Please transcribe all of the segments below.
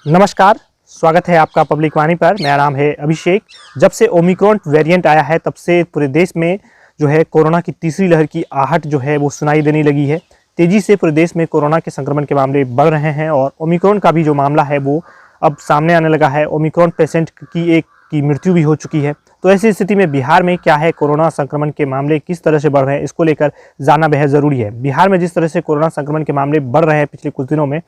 नमस्कार, स्वागत है आपका पब्लिक वाणी पर। मेरा नाम है अभिषेक। जब से ओमिक्रॉन वेरिएंट आया है तब से पूरे देश में जो है कोरोना की तीसरी लहर की आहट जो है वो सुनाई देने लगी है। तेजी से पूरे देश में कोरोना के संक्रमण के मामले बढ़ रहे हैं और ओमिक्रॉन का भी जो मामला है वो अब सामने आने लगा है। ओमिक्रॉन पेशेंट की एक की मृत्यु भी हो चुकी है। तो ऐसी स्थिति में बिहार में क्या है, कोरोना संक्रमण के मामले किस तरह से बढ़ रहे हैं, इसको लेकर जानना बेहद ज़रूरी है। बिहार में जिस तरह से कोरोना संक्रमण के मामले बढ़ रहे हैं पिछले कुछ दिनों में,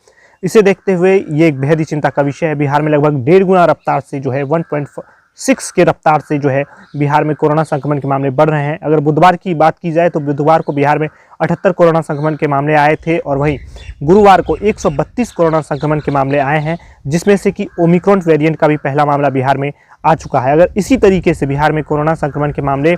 इसे देखते हुए ये एक बेहद ही चिंता का विषय है। बिहार में लगभग 1.5 गुना रफ्तार से जो है 1.6 के रफ्तार से जो है बिहार में कोरोना संक्रमण के मामले बढ़ रहे हैं। अगर बुधवार की बात की जाए तो बुधवार को बिहार में 78 कोरोना संक्रमण के मामले आए थे और वहीं गुरुवार को 132 कोरोना संक्रमण के मामले आए हैं, जिसमें से कि ओमिक्रॉन वेरिएंट का भी पहला मामला बिहार में आ चुका है। अगर इसी तरीके से बिहार में कोरोना संक्रमण के मामले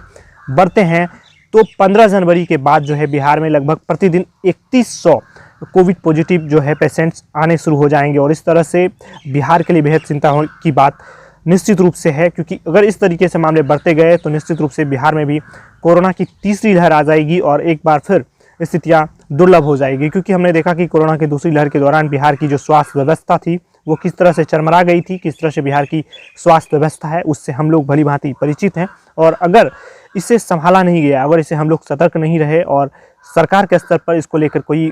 बढ़ते हैं तो 15 जनवरी के बाद जो है बिहार में लगभग प्रतिदिन 3100 कोविड पॉजिटिव जो है पेशेंट्स आने शुरू हो जाएंगे और इस तरह से बिहार के लिए बेहद चिंता की बात निश्चित रूप से है, क्योंकि अगर इस तरीके से मामले बढ़ते गए तो निश्चित रूप से बिहार में भी कोरोना की तीसरी लहर आ जाएगी और एक बार फिर स्थितियां दुर्लभ हो जाएगी। क्योंकि हमने देखा कि कोरोना की दूसरी लहर के दौरान बिहार की जो स्वास्थ्य व्यवस्था थी वो किस तरह से चरमरा गई थी, किस तरह से बिहार की स्वास्थ्य व्यवस्था है उससे हम लोग भली भांति परिचित हैं। और अगर इसे संभाला नहीं गया, अगर इसे हम लोग सतर्क नहीं रहे और सरकार के स्तर पर इसको लेकर कोई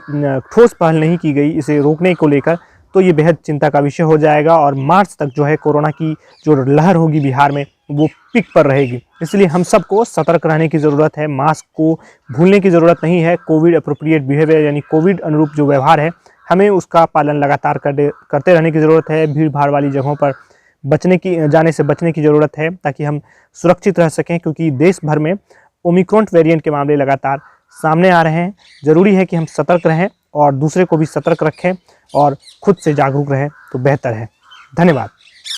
ठोस पहल नहीं की गई इसे रोकने को लेकर, तो ये बेहद चिंता का विषय हो जाएगा और मार्च तक जो है कोरोना की जो लहर होगी बिहार में वो पीक पर रहेगी। इसलिए हम सबको सतर्क रहने की ज़रूरत है, मास्क को भूलने की ज़रूरत नहीं है। कोविड अप्रोप्रिएट बिहेवियर यानी कोविड अनुरूप जो व्यवहार है हमें उसका पालन लगातार करते रहने की ज़रूरत है। भीड़ भाड़ वाली जगहों पर जाने से बचने की ज़रूरत है ताकि हम सुरक्षित रह सकें, क्योंकि देश भर में ओमिक्रॉन वेरिएंट के मामले लगातार सामने आ रहे हैं। ज़रूरी है कि हम सतर्क रहें और दूसरे को भी सतर्क रखें और खुद से जागरूक रहें तो बेहतर है। धन्यवाद।